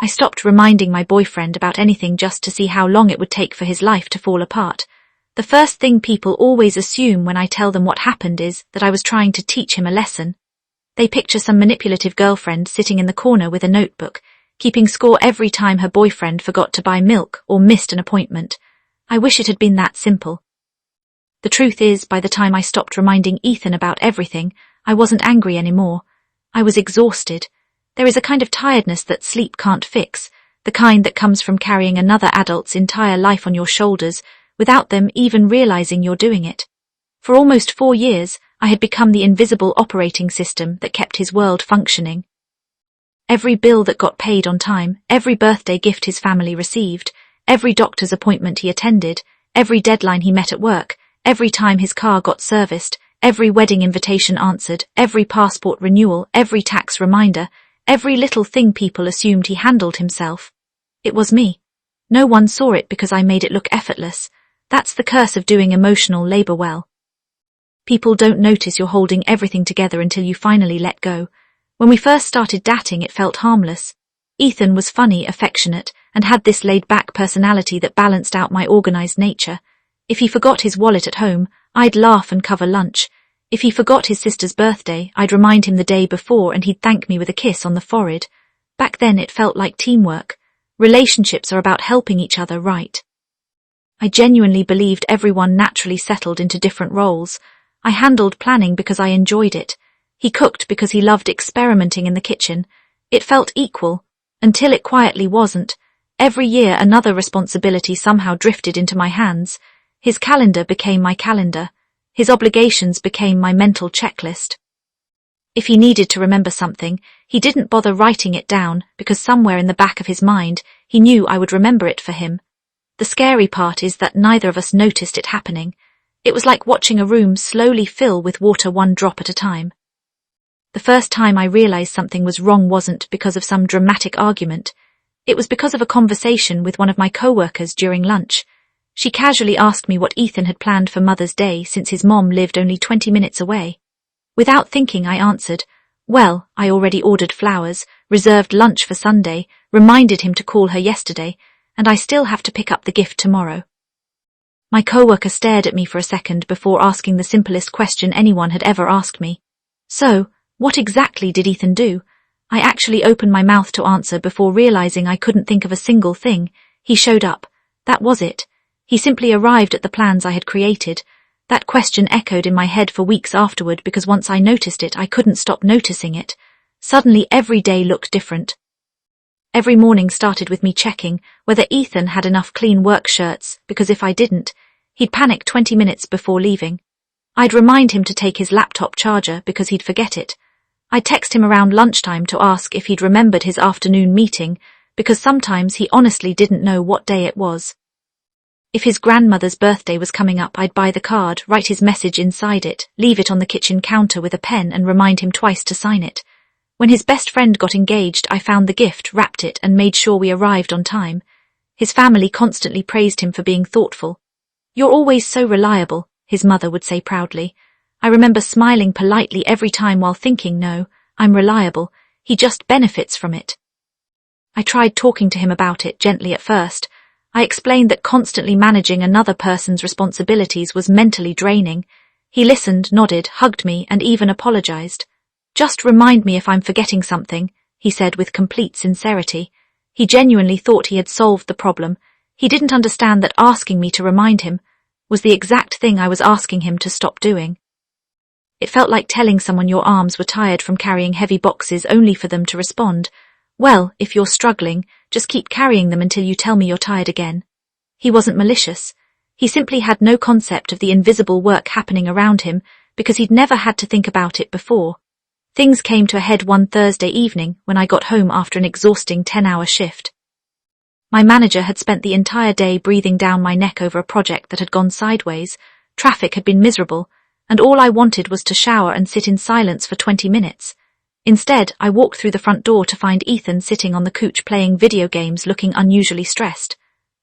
I stopped reminding my boyfriend about anything just to see how long it would take for his life to fall apart. The first thing people always assume when I tell them what happened is that I was trying to teach him a lesson. They picture some manipulative girlfriend sitting in the corner with a notebook, keeping score every time her boyfriend forgot to buy milk or missed an appointment. I wish it had been that simple. The truth is, by the time I stopped reminding Ethan about everything, I wasn't angry anymore. I was exhausted. There is a kind of tiredness that sleep can't fix, the kind that comes from carrying another adult's entire life on your shoulders without them even realizing you're doing it. For almost 4 years, I had become the invisible operating system that kept his world functioning. Every bill that got paid on time, every birthday gift his family received, every doctor's appointment he attended, every deadline he met at work, every time his car got serviced, every wedding invitation answered, every passport renewal, every tax reminder, every little thing people assumed he handled himself. It was me. No one saw it because I made it look effortless. That's the curse of doing emotional labor well. People don't notice you're holding everything together until you finally let go. When we first started dating, it felt harmless. Ethan was funny, affectionate, and had this laid-back personality that balanced out my organized nature. If he forgot his wallet at home, I'd laugh and cover lunch. If he forgot his sister's birthday, I'd remind him the day before and he'd thank me with a kiss on the forehead. Back then it felt like teamwork. Relationships are about helping each other, right? I genuinely believed everyone naturally settled into different roles. I handled planning because I enjoyed it. He cooked because he loved experimenting in the kitchen. It felt equal, until it quietly wasn't. Every year another responsibility somehow drifted into my hands. His calendar became my calendar. His obligations became my mental checklist. If he needed to remember something, he didn't bother writing it down because somewhere in the back of his mind, he knew I would remember it for him. The scary part is that neither of us noticed it happening. It was like watching a room slowly fill with water one drop at a time. The first time I realized something was wrong wasn't because of some dramatic argument. It was because of a conversation with one of my co-workers during lunch. She casually asked me what Ethan had planned for Mother's Day since his mom lived only 20 minutes away. Without thinking, I answered, "Well, I already ordered flowers, reserved lunch for Sunday, reminded him to call her yesterday, and I still have to pick up the gift tomorrow." My co-worker stared at me for a second before asking the simplest question anyone had ever asked me. "So, what exactly did Ethan do?" I actually opened my mouth to answer before realizing I couldn't think of a single thing. He showed up. That was it. He simply arrived at the plans I had created. That question echoed in my head for weeks afterward because once I noticed it, I couldn't stop noticing it. Suddenly every day looked different. Every morning started with me checking whether Ethan had enough clean work shirts, because if I didn't, he'd panic 20 minutes before leaving. I'd remind him to take his laptop charger because he'd forget it. I'd text him around lunchtime to ask if he'd remembered his afternoon meeting, because sometimes he honestly didn't know what day it was. If his grandmother's birthday was coming up, I'd buy the card, write his message inside it, leave it on the kitchen counter with a pen and remind him twice to sign it. When his best friend got engaged, I found the gift, wrapped it, and made sure we arrived on time. His family constantly praised him for being thoughtful. "You're always so reliable," his mother would say proudly. I remember smiling politely every time while thinking, no, I'm reliable, he just benefits from it. I tried talking to him about it gently at first. I explained that constantly managing another person's responsibilities was mentally draining. He listened, nodded, hugged me, and even apologized. "Just remind me if I'm forgetting something," he said with complete sincerity. He genuinely thought he had solved the problem. He didn't understand that asking me to remind him was the exact thing I was asking him to stop doing. It felt like telling someone your arms were tired from carrying heavy boxes only for them to respond, "Well, if you're struggling, just keep carrying them until you tell me you're tired again." He wasn't malicious. He simply had no concept of the invisible work happening around him because he'd never had to think about it before. Things came to a head one Thursday evening when I got home after an exhausting 10-hour shift. My manager had spent the entire day breathing down my neck over a project that had gone sideways. Traffic had been miserable, and all I wanted was to shower and sit in silence for 20 minutes. Instead, I walked through the front door to find Ethan sitting on the couch playing video games, looking unusually stressed.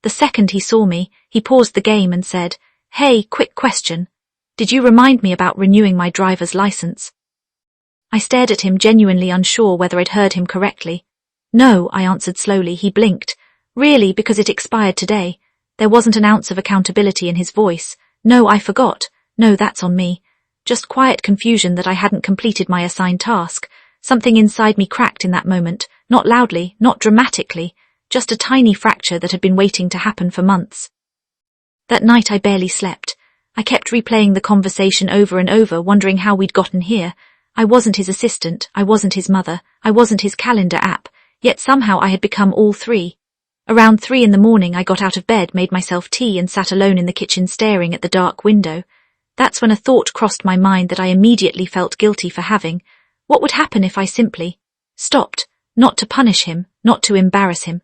The second he saw me, he paused the game and said, "Hey, quick question. Did you remind me about renewing my driver's license?" I stared at him, genuinely unsure whether I'd heard him correctly. No, I answered slowly. He blinked. Really, because it expired today. There wasn't an ounce of accountability in his voice. No, I forgot. No, that's on me. Just quiet confusion that I hadn't completed my assigned task. Something inside me cracked in that moment, not loudly, not dramatically, just a tiny fracture that had been waiting to happen for months. That night I barely slept. I kept replaying the conversation over and over, wondering how we'd gotten here. I wasn't his assistant, I wasn't his mother, I wasn't his calendar app, yet somehow I had become all three. Around 3 in the morning I got out of bed, made myself tea and sat alone in the kitchen staring at the dark window. That's when a thought crossed my mind that I immediately felt guilty for having. What would happen if I simply stopped, not to punish him, not to embarrass him?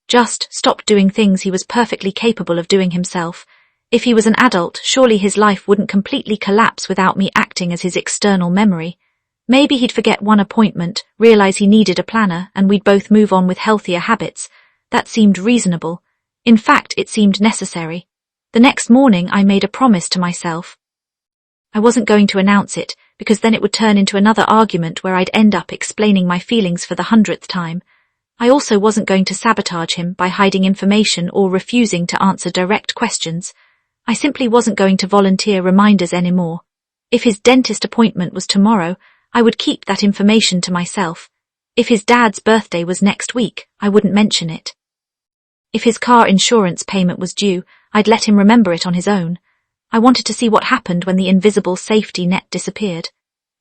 Just stopped doing things he was perfectly capable of doing himself. If he was an adult, surely his life wouldn't completely collapse without me acting as his external memory. Maybe he'd forget one appointment, realize he needed a planner, and we'd both move on with healthier habits. That seemed reasonable. In fact, it seemed necessary. The next morning I made a promise to myself. I wasn't going to announce it, because then it would turn into another argument where I'd end up explaining my feelings for the 100th time. I also wasn't going to sabotage him by hiding information or refusing to answer direct questions. I simply wasn't going to volunteer reminders anymore. If his dentist appointment was tomorrow, I would keep that information to myself. If his dad's birthday was next week, I wouldn't mention it. If his car insurance payment was due, I'd let him remember it on his own. I wanted to see what happened when the invisible safety net disappeared.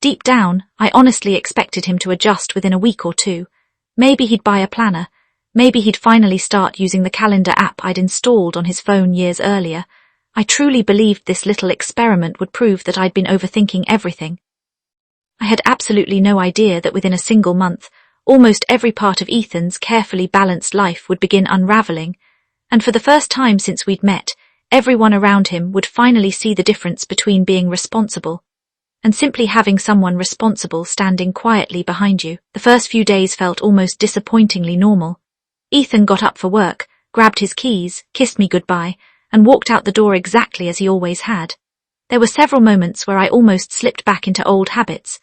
Deep down, I honestly expected him to adjust within a week or two. Maybe he'd buy a planner. Maybe he'd finally start using the calendar app I'd installed on his phone years earlier. I truly believed this little experiment would prove that I'd been overthinking everything. I had absolutely no idea that within a single month, almost every part of Ethan's carefully balanced life would begin unraveling, and for the first time since we'd met, everyone around him would finally see the difference between being responsible and simply having someone responsible standing quietly behind you. The first few days felt almost disappointingly normal. Ethan got up for work, grabbed his keys, kissed me goodbye, and walked out the door exactly as he always had. There were several moments where I almost slipped back into old habits.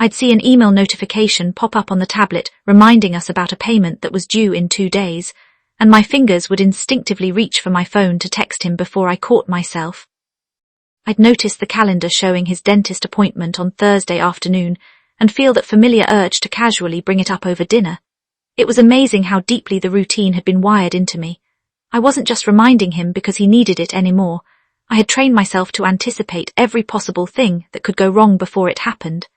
I'd see an email notification pop up on the tablet reminding us about a payment that was due in 2 days, and my fingers would instinctively reach for my phone to text him before I caught myself. I'd notice the calendar showing his dentist appointment on Thursday afternoon and feel that familiar urge to casually bring it up over dinner. It was amazing how deeply the routine had been wired into me. I wasn't just reminding him because he needed it anymore. I had trained myself to anticipate every possible thing that could go wrong before it happened.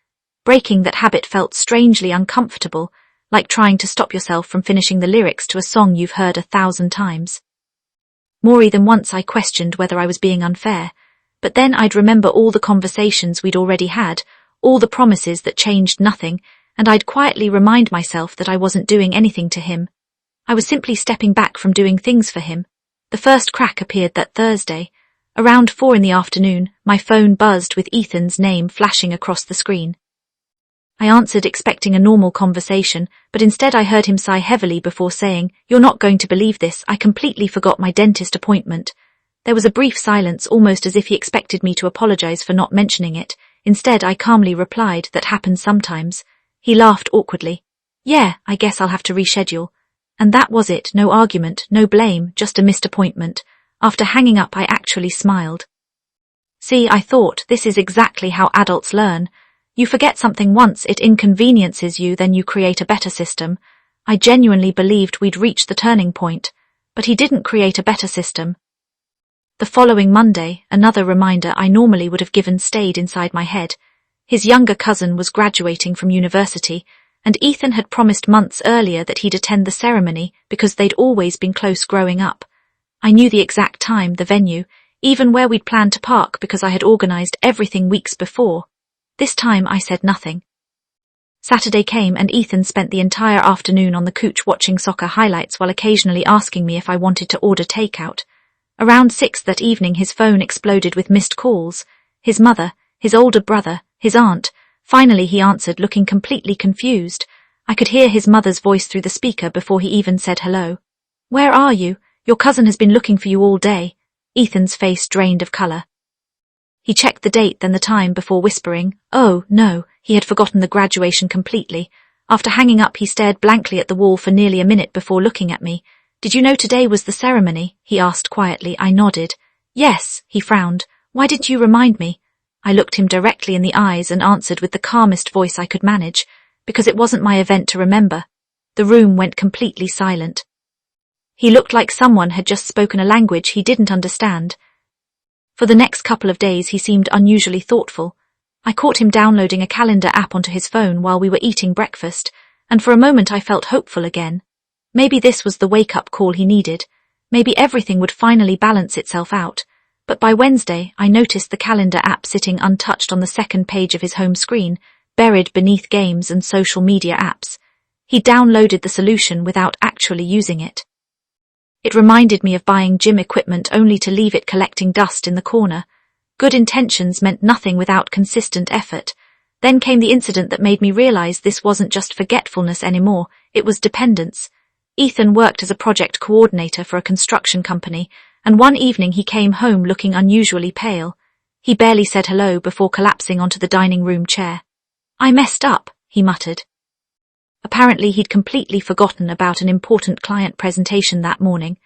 Breaking that habit felt strangely uncomfortable, like trying to stop yourself from finishing the lyrics to a song you've heard 1,000 times. More than once I questioned whether I was being unfair, but then I'd remember all the conversations we'd already had, all the promises that changed nothing, and I'd quietly remind myself that I wasn't doing anything to him. I was simply stepping back from doing things for him. The first crack appeared that Thursday. Around 4 in the afternoon, my phone buzzed with Ethan's name flashing across the screen. I answered expecting a normal conversation, but instead I heard him sigh heavily before saying, "You're not going to believe this, I completely forgot my dentist appointment." There was a brief silence, almost as if he expected me to apologize for not mentioning it. Instead, I calmly replied, "That happens sometimes." He laughed awkwardly. "Yeah, I guess I'll have to reschedule." And that was it, no argument, no blame, just a missed appointment. After hanging up, I actually smiled. See, I thought, this is exactly how adults learn. You forget something once, it inconveniences you, then you create a better system. I genuinely believed we'd reached the turning point, but he didn't create a better system. The following Monday, another reminder I normally would have given stayed inside my head. His younger cousin was graduating from university, and Ethan had promised months earlier that he'd attend the ceremony because they'd always been close growing up. I knew the exact time, the venue, even where we'd planned to park because I had organized everything weeks before. This time I said nothing. Saturday came and Ethan spent the entire afternoon on the couch watching soccer highlights while occasionally asking me if I wanted to order takeout. Around 6 that evening his phone exploded with missed calls. His mother, his older brother, his aunt. Finally he answered, looking completely confused. I could hear his mother's voice through the speaker before he even said hello. "Where are you? Your cousin has been looking for you all day." Ethan's face drained of colour. He checked the date then the time before whispering, "Oh, no," he had forgotten the graduation completely. After hanging up, he stared blankly at the wall for nearly a minute before looking at me. "Did you know today was the ceremony?" he asked quietly. I nodded. "Yes," he frowned. "Why didn't you remind me?" I looked him directly in the eyes and answered with the calmest voice I could manage, "Because it wasn't my event to remember." The room went completely silent. He looked like someone had just spoken a language he didn't understand. For the next couple of days he seemed unusually thoughtful. I caught him downloading a calendar app onto his phone while we were eating breakfast, and for a moment I felt hopeful again. Maybe this was the wake-up call he needed. Maybe everything would finally balance itself out. But by Wednesday, I noticed the calendar app sitting untouched on the second page of his home screen, buried beneath games and social media apps. He downloaded the solution without actually using it. It reminded me of buying gym equipment only to leave it collecting dust in the corner. Good intentions meant nothing without consistent effort. Then came the incident that made me realize this wasn't just forgetfulness anymore, it was dependence. Ethan worked as a project coordinator for a construction company, and one evening he came home looking unusually pale. He barely said hello before collapsing onto the dining room chair. "I messed up," he muttered. Apparently he'd completely forgotten about an important client presentation that morning.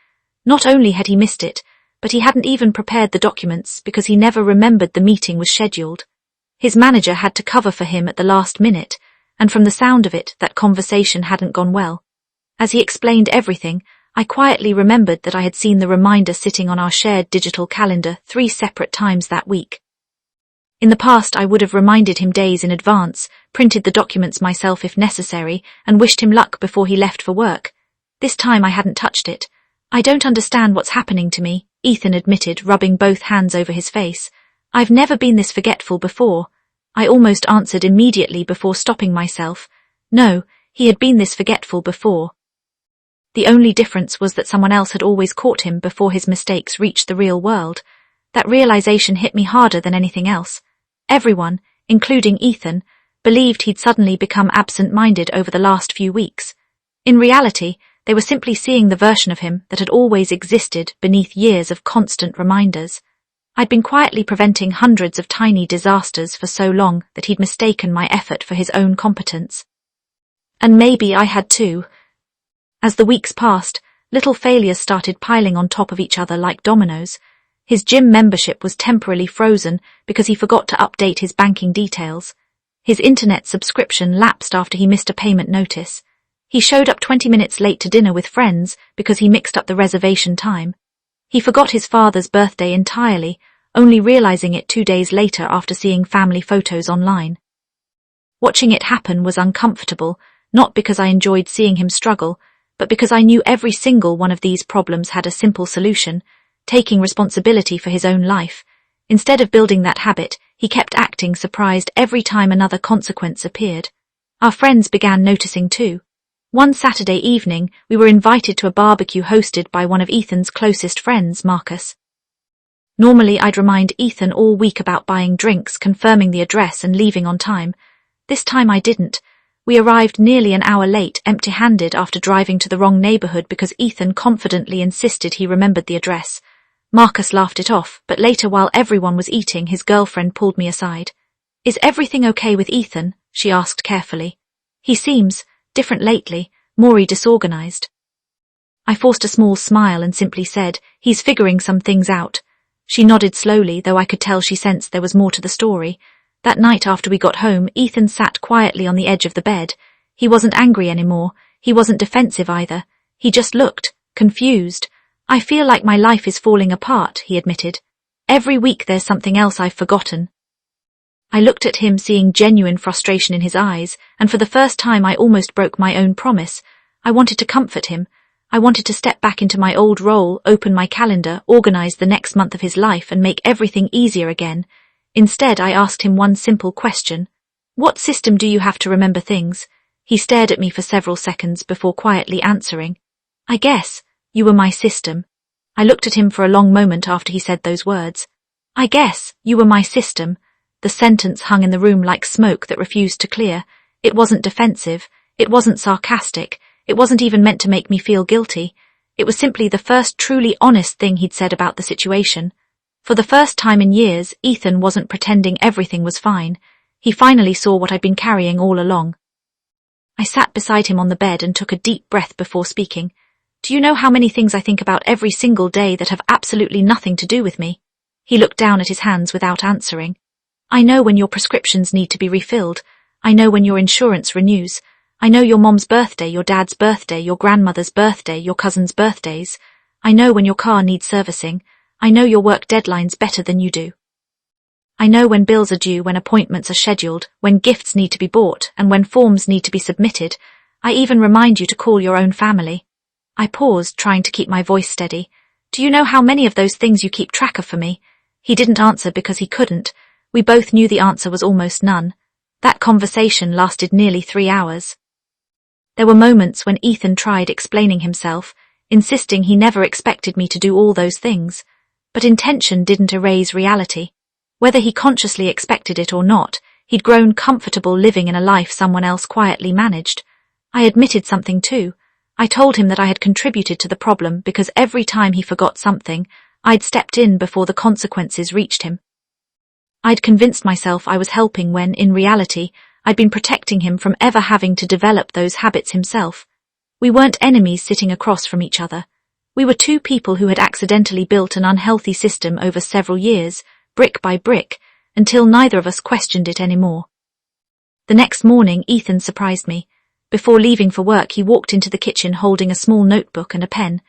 Not only had he missed it, but he hadn't even prepared the documents because he never remembered the meeting was scheduled. His manager had to cover for him at the last minute, and from the sound of it, that conversation hadn't gone well. As he explained everything, I quietly remembered that I had seen the reminder sitting on our shared digital calendar 3 separate times that week. In the past, I would have reminded him days in advance, printed the documents myself if necessary, and wished him luck before he left for work. This time I hadn't touched it. "I don't understand what's happening to me," Ethan admitted, rubbing both hands over his face. "I've never been this forgetful before." I almost answered immediately before stopping myself. No, he had been this forgetful before. The only difference was that someone else had always caught him before his mistakes reached the real world. That realization hit me harder than anything else. Everyone, including Ethan, believed he'd suddenly become absent-minded over the last few weeks. In reality, they were simply seeing the version of him that had always existed beneath years of constant reminders. I'd been quietly preventing hundreds of tiny disasters for so long that he'd mistaken my effort for his own competence. And maybe I had too. As the weeks passed, little failures started piling on top of each other like dominoes. His gym membership was temporarily frozen because he forgot to update his banking details. His internet subscription lapsed after he missed a payment notice. He showed up 20 minutes late to dinner with friends because he mixed up the reservation time. He forgot his father's birthday entirely, only realizing it 2 days later after seeing family photos online. Watching it happen was uncomfortable, not because I enjoyed seeing him struggle, but because I knew every single one of these problems had a simple solution: taking responsibility for his own life. Instead of building that habit, he kept acting surprised every time another consequence appeared. Our friends began noticing too. One Saturday evening, we were invited to a barbecue hosted by one of Ethan's closest friends, Marcus. Normally, I'd remind Ethan all week about buying drinks, confirming the address, and leaving on time. This time I didn't. We arrived nearly an hour late, empty-handed after driving to the wrong neighborhood because Ethan confidently insisted he remembered the address. Marcus laughed it off, but later while everyone was eating, his girlfriend pulled me aside. "Is everything okay with Ethan?" she asked carefully. "He seems different lately, more disorganized." I forced a small smile and simply said, "He's figuring some things out." She nodded slowly, though I could tell she sensed there was more to the story. That night after we got home, Ethan sat quietly on the edge of the bed. He wasn't angry anymore. He wasn't defensive either. He just looked confused. "I feel like my life is falling apart," he admitted. "Every week there's something else I've forgotten." I looked at him, seeing genuine frustration in his eyes, and for the first time I almost broke my own promise. I wanted to comfort him. I wanted to step back into my old role, open my calendar, organize the next month of his life, and make everything easier again. Instead, I asked him one simple question. "What system do you have to remember things?" He stared at me for several seconds before quietly answering, "I guess you were my system." I looked at him for a long moment after he said those words. "I guess you were my system." The sentence hung in the room like smoke that refused to clear. It wasn't defensive. It wasn't sarcastic. It wasn't even meant to make me feel guilty. It was simply the first truly honest thing he'd said about the situation. For the first time in years, Ethan wasn't pretending everything was fine. He finally saw what I'd been carrying all along. I sat beside him on the bed and took a deep breath before speaking. Do you know how many things I think about every single day that have absolutely nothing to do with me? He looked down at his hands without answering. I know when your prescriptions need to be refilled. I know when your insurance renews. I know your mom's birthday, your dad's birthday, your grandmother's birthday, your cousin's birthdays. I know when your car needs servicing. I know your work deadlines better than you do. I know when bills are due, when appointments are scheduled, when gifts need to be bought, and when forms need to be submitted. I even remind you to call your own family. I paused, trying to keep my voice steady. Do you know how many of those things you keep track of for me? He didn't answer because he couldn't. We both knew the answer was almost none. That conversation lasted nearly 3 hours. There were moments when Ethan tried explaining himself, insisting he never expected me to do all those things. But intention didn't erase reality. Whether he consciously expected it or not, he'd grown comfortable living in a life someone else quietly managed. I admitted something too. I told him that I had contributed to the problem because every time he forgot something, I'd stepped in before the consequences reached him. I'd convinced myself I was helping when, in reality, I'd been protecting him from ever having to develop those habits himself. We weren't enemies sitting across from each other. We were two people who had accidentally built an unhealthy system over several years, brick by brick, until neither of us questioned it anymore. The next morning, Ethan surprised me. Before leaving for work, he walked into the kitchen holding a small notebook and a pen.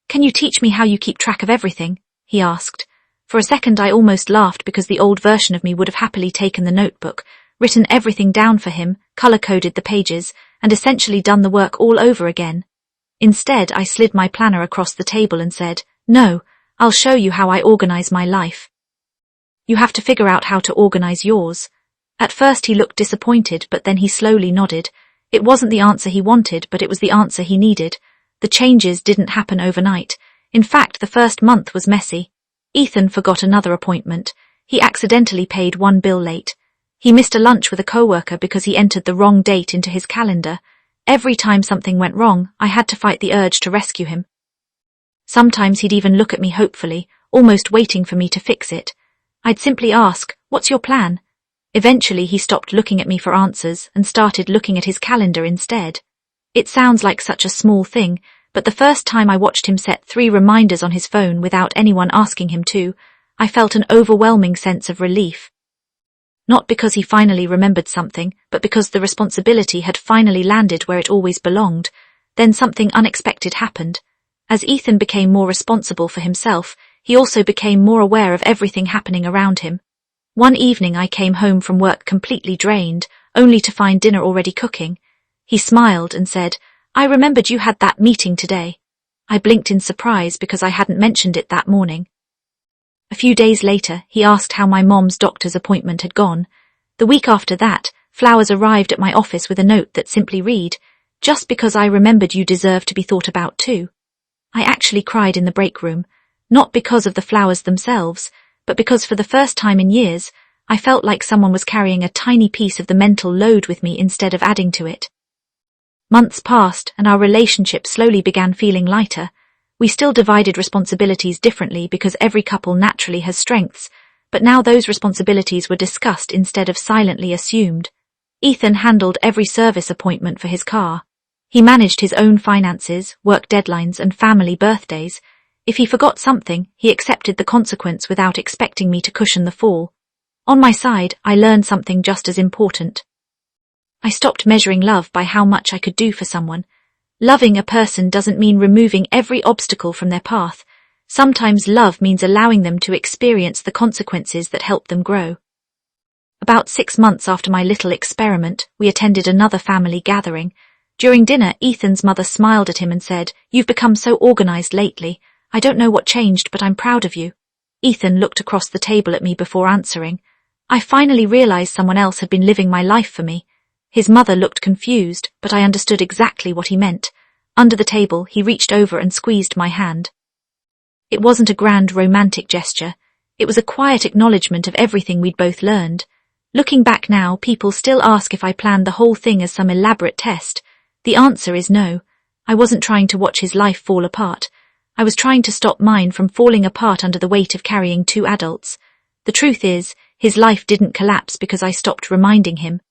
Can you teach me how you keep track of everything? He asked. For a second I almost laughed because the old version of me would have happily taken the notebook, written everything down for him, color-coded the pages, and essentially done the work all over again. Instead, I slid my planner across the table and said, No, I'll show you how I organize my life. You have to figure out how to organize yours. At first he looked disappointed, but then he slowly nodded. It wasn't the answer he wanted, but it was the answer he needed. The changes didn't happen overnight. In fact, the first month was messy. Ethan forgot another appointment. He accidentally paid one bill late. He missed a lunch with a coworker because he entered the wrong date into his calendar. Every time something went wrong, I had to fight the urge to rescue him. Sometimes he'd even look at me hopefully, almost waiting for me to fix it. I'd simply ask, "What's your plan?" Eventually he stopped looking at me for answers and started looking at his calendar instead. It sounds like such a small thing, but the first time I watched him set 3 reminders on his phone without anyone asking him to, I felt an overwhelming sense of relief. Not because he finally remembered something, but because the responsibility had finally landed where it always belonged. Then something unexpected happened. As Ethan became more responsible for himself, he also became more aware of everything happening around him. One evening I came home from work completely drained, only to find dinner already cooking. He smiled and said, "I remembered you had that meeting today." I blinked in surprise because I hadn't mentioned it that morning. A few days later, he asked how my mom's doctor's appointment had gone. The week after that, flowers arrived at my office with a note that simply read, "Just because I remembered you deserve to be thought about too." I actually cried in the break room, not because of the flowers themselves, but because for the first time in years, I felt like someone was carrying a tiny piece of the mental load with me instead of adding to it. Months passed and our relationship slowly began feeling lighter. We still divided responsibilities differently because every couple naturally has strengths, but now those responsibilities were discussed instead of silently assumed. Ethan handled every service appointment for his car. He managed his own finances, work deadlines, and family birthdays. If he forgot something, he accepted the consequence without expecting me to cushion the fall. On my side, I learned something just as important. I stopped measuring love by how much I could do for someone. Loving a person doesn't mean removing every obstacle from their path. Sometimes love means allowing them to experience the consequences that help them grow. About 6 months after my little experiment, we attended another family gathering. During dinner, Ethan's mother smiled at him and said, "You've become so organized lately. I don't know what changed, but I'm proud of you." Ethan looked across the table at me before answering. I finally realized someone else had been living my life for me. His mother looked confused, but I understood exactly what he meant. Under the table, he reached over and squeezed my hand. It wasn't a grand romantic gesture. It was a quiet acknowledgement of everything we'd both learned. Looking back now, people still ask if I planned the whole thing as some elaborate test. The answer is no. I wasn't trying to watch his life fall apart. I was trying to stop mine from falling apart under the weight of carrying 2 adults. The truth is, his life didn't collapse because I stopped reminding him.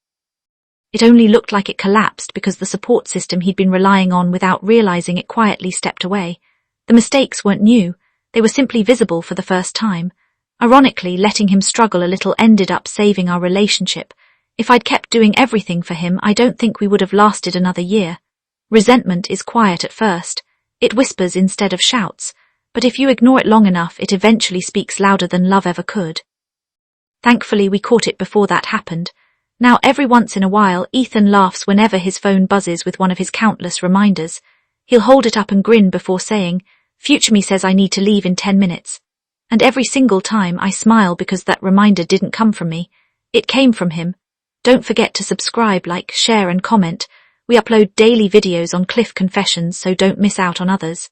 It only looked like it collapsed because the support system he'd been relying on without realizing it quietly stepped away. The mistakes weren't new, they were simply visible for the first time. Ironically, letting him struggle a little ended up saving our relationship. If I'd kept doing everything for him, I don't think we would have lasted another year. Resentment is quiet at first. It whispers instead of shouts, but if you ignore it long enough, it eventually speaks louder than love ever could. Thankfully, we caught it before that happened. Now, every once in a while, Ethan laughs whenever his phone buzzes with one of his countless reminders. He'll hold it up and grin before saying, "Future me says I need to leave in 10 minutes. And every single time I smile because that reminder didn't come from me. It came from him. Don't forget to subscribe, like, share and comment. We upload daily videos on Cliff Confessions, so don't miss out on others.